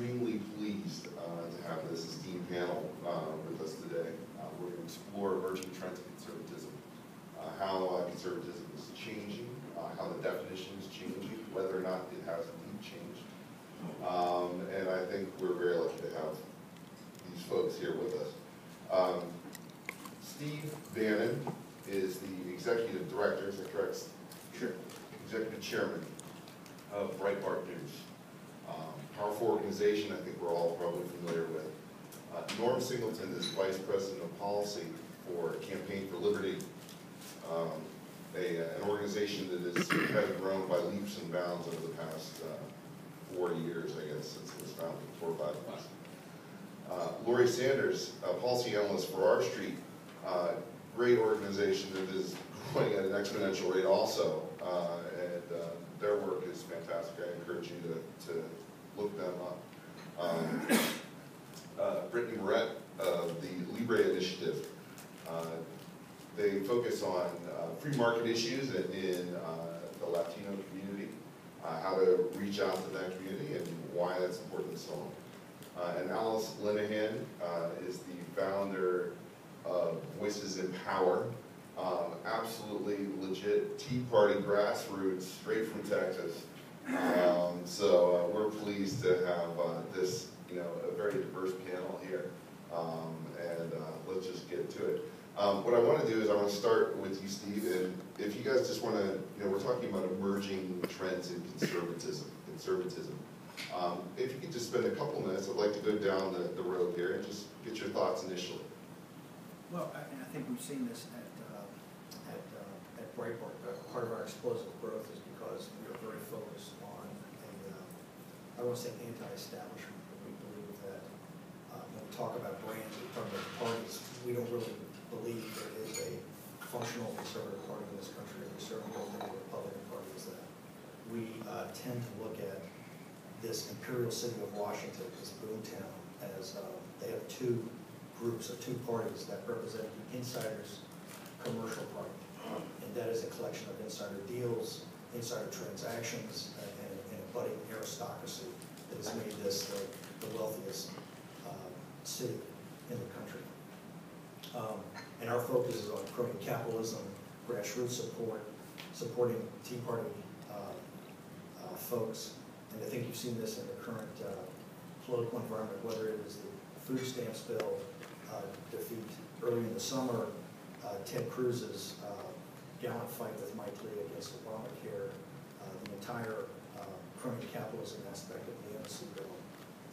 extremely pleased to have this esteemed panel with us today. We're going to explore emerging trends in conservatism, how conservatism is changing, how the definition is changing, whether or not it has indeed changed. And I think we're very lucky to have these folks here with us. Steve Bannon is the executive director, is that correct? Sure. Executive chairman of Breitbart News. Powerful organization I think we're all probably familiar with. Norm Singleton is vice president of policy for Campaign for Liberty, an organization that has kind of grown by leaps and bounds over the past 4 years, I guess, since it was founded, 4 or 5 months. Lori Sanders, policy analyst for R Street, great organization that is growing at an exponential rate also, and their work is fantastic. I encourage you to look them up. Brittany Moret of the Libre initiative. They focus on free market issues in the Latino community, how to reach out to that community and why that's important and so on. And Alice Linehan is the founder of Voices in Power. Absolutely legit Tea Party grassroots, straight from Texas. So we're pleased to have this, a very diverse panel here. And let's just get to it. What I want to do is I want to start with you, Steve, and if you guys just want to, we're talking about emerging trends in conservatism. If you could just spend a couple minutes, I'd like to go down the road here and just get your thoughts initially. Well, I think we've seen this at Breitbart. Part of our explosive growth is because we are very focused on I don't want to say anti-establishment, but we believe that when we talk about brands, we talk about parties, we don't really believe there is a functional conservative party in this country. We certainly don't think the Republican Party is that. We tend to look at this imperial city of Washington, this boomtown, as they have two groups of two parties that represent the insiders' commercial party. And that is a collection of insider deals, insider transactions, and a budding aristocracy that has made this the wealthiest city in the country. And our focus is on crony capitalism, grassroots support, supporting Tea Party folks. And I think you've seen this in the current political environment, whether it is the food stamps bill defeat early in the summer, Ted Cruz's gallant fight with Mike Lee against Obamacare, the entire crony capitalism aspect of the AMC bill,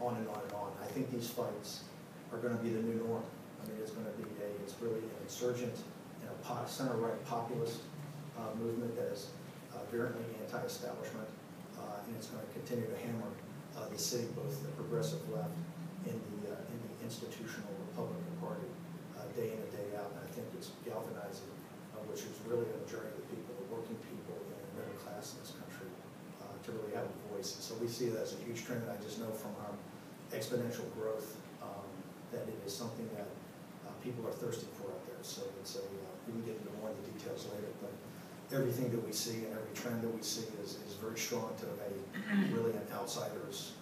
on and on and on. I think these fights are going to be the new norm. I mean, it's going to be it's really an insurgent and a center-right populist movement that is virulently anti-establishment, and it's going to continue to hammer the city, both the progressive left and the institutional Republican Party, day in and day out. And I think it's galvanizing, which is really a journey of the people, the working people, and the middle class in this country, to really have a voice. And so we see that as a huge trend. And I just know from our exponential growth that it is something that people are thirsty for out there. So it's we can get into more of the details later, but everything that we see and every trend that we see is very strong to really an outsider's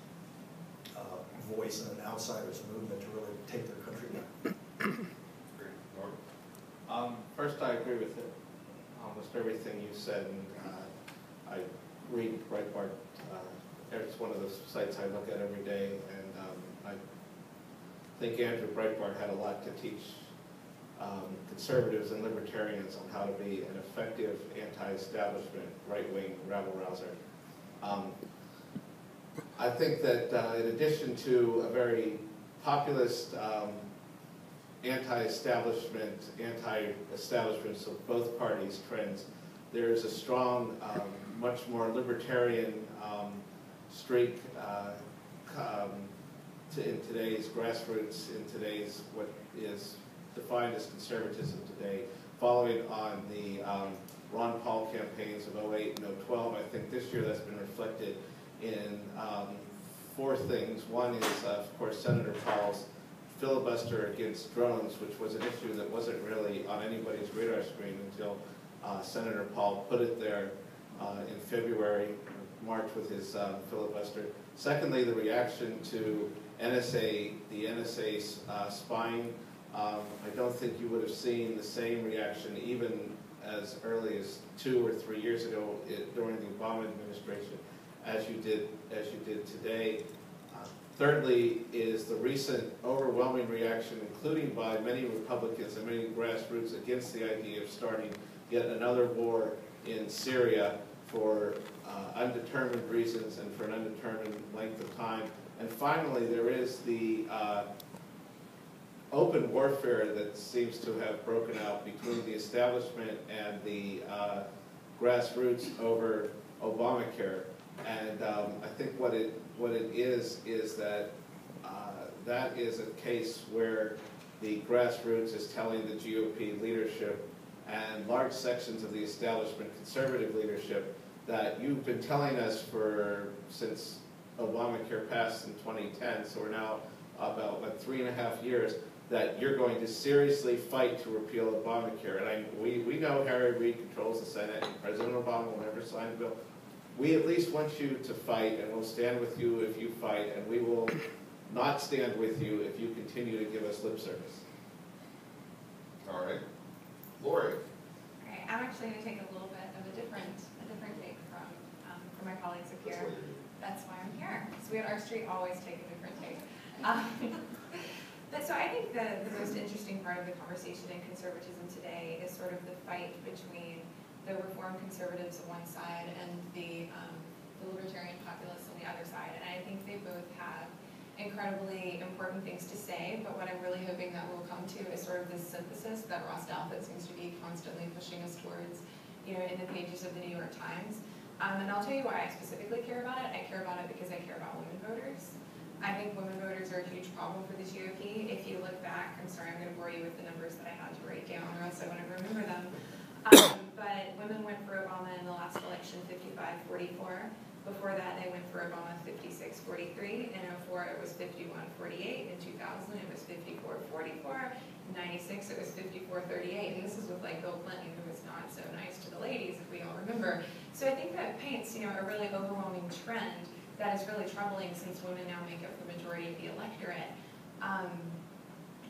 voice and an outsider's movement to really take their country down. Great. Norm? First, I agree with almost everything you said, and I read Breitbart. It's one of those sites I look at every day, and I think Andrew Breitbart had a lot to teach conservatives and libertarians on how to be an effective anti-establishment right-wing rabble-rouser. I think that in addition to a very populist anti-establishment, so both parties' trends, there's a strong, much more libertarian streak in today's grassroots, in today's what is defined as conservatism today, following on the Ron Paul campaigns of 2008 and 2012. I think this year that's been reflected in 4 things. One is, of course, Senator Paul's filibuster against drones, which was an issue that wasn't really on anybody's radar screen until Senator Paul put it there in February, March with his filibuster. Secondly, the reaction to NSA, the NSA spying. I don't think you would have seen the same reaction even as early as 2 or 3 years ago during the Obama administration as you did today. Thirdly is the recent overwhelming reaction, including by many Republicans and many grassroots, against the idea of starting yet another war in Syria for undetermined reasons and for an undetermined length of time. And finally, there is the open warfare that seems to have broken out between the establishment and the grassroots over Obamacare. And I think what it is that that is a case where the grassroots is telling the GOP leadership and large sections of the establishment conservative leadership that you've been telling us since Obamacare passed in 2010, so we're now about 3.5 years, that you're going to seriously fight to repeal Obamacare. And we know Harry Reid controls the Senate, and President Obama will never sign a bill. We at least want you to fight, and we'll stand with you if you fight, and we will not stand with you if you continue to give us lip service. All right. Lori. All right, I'm actually going to take a little bit of a different take from my colleagues up here. That's why I'm here. So we at Arc Street always take a different take. So I think the most interesting part of the conversation in conservatism today is sort of the fight between the reform conservatives on one side and the libertarian populists on the other side. And I think they both have incredibly important things to say, but what I'm really hoping that we'll come to is sort of this synthesis that Ross Douthat seems to be constantly pushing us towards, in the pages of the New York Times. And I'll tell you why I specifically care about it. I care about it because I care about women voters. I think women voters are a huge problem for the GOP. If you look back, I'm sorry, I'm going to bore you with the numbers that I had to write down, or else I wouldn't remember them. But women went for Obama in the last election 55-44. Before that, they went for Obama 56-43. In 2004, it was 51-48. In 2000, it was 54-44. In 96, it was 54-38. And this is with Bill Clinton, who was not so nice to the ladies, if we all remember. So I think that paints, a really overwhelming trend that is really troubling, since women now make up the majority of the electorate.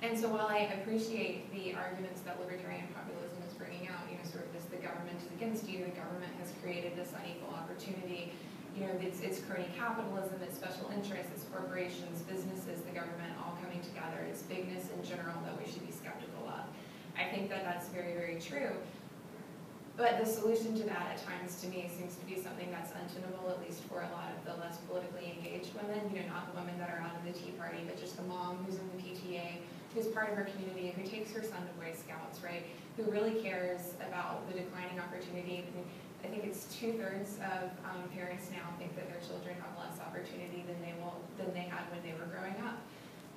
And so while I appreciate the arguments that libertarian populism is bringing out, sort of this, the government is against you, the government has created this unequal opportunity, it's crony capitalism, it's special interests, it's corporations, businesses, the government all coming together, it's bigness in general that we should be skeptical of. I think that that's very, very true. But the solution to that at times, to me, seems to be something that's untenable, at least for a lot of the less politically engaged women, not the women that are out in the Tea Party, but just the mom who's in the PTA, who's part of her community, who takes her son to Boy Scouts, right? Who really cares about the declining opportunity. I think it's 2/3 of parents now think that their children have less opportunity than they had when they were growing up.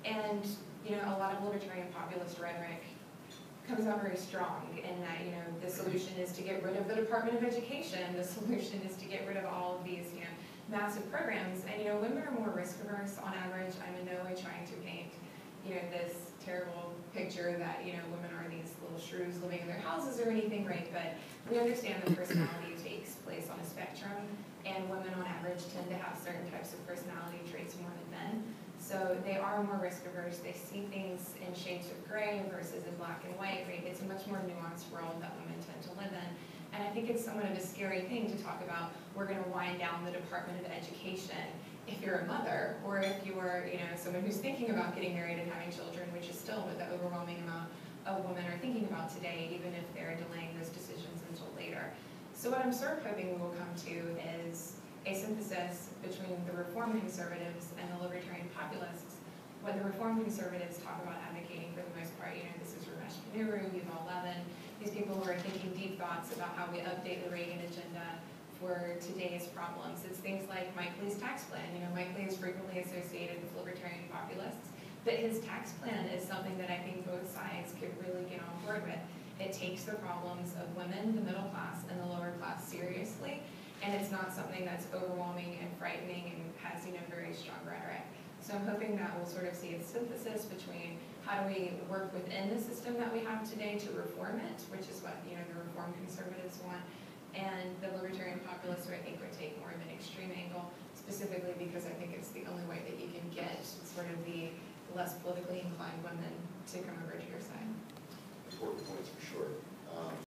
And, a lot of libertarian populist rhetoric comes out very strong in that, the solution is to get rid of the Department of Education, the solution is to get rid of all of these, massive programs. And, women are more risk averse on average. I'm in no way trying to paint, this terrible picture that, women are these little shrews living in their houses or anything, right? But we understand that personality takes place on a spectrum, and women on average tend to have certain types of personality traits more than men. So they are more risk averse. They see things in shades of gray versus in black and white, right? It's a much more nuanced world that women tend to live in. And I think it's somewhat of a scary thing to talk about, we're going to wind down the Department of Education if you're a mother, or if you are, someone who's thinking about getting married and having children, which is still what the overwhelming amount of women are thinking about today, even if they're delaying those decisions until later. So what I'm sort of hoping we will come to is a synthesis between the reform conservatives and the libertarian populists. What the reform conservatives talk about advocating, for the most part, this is Ramesh Ponnuru, Yuval Levin, these people who are thinking deep thoughts about how we update the Reagan agenda for today's problems. It's things like Mike Lee's tax plan. Mike Lee is frequently associated with libertarian populists, but his tax plan is something that I think both sides could really get on board with. It takes the problems of women, the middle class, and the lower class seriously, and it's not something that's overwhelming and frightening and has, very strong rhetoric. So I'm hoping that we'll sort of see a synthesis between how do we work within the system that we have today to reform it, which is what, the reform conservatives want, and the libertarian populists, who I think would take more of an extreme angle, specifically because I think it's the only way that you can get sort of the less politically inclined women to come over to your side. Important points for sure.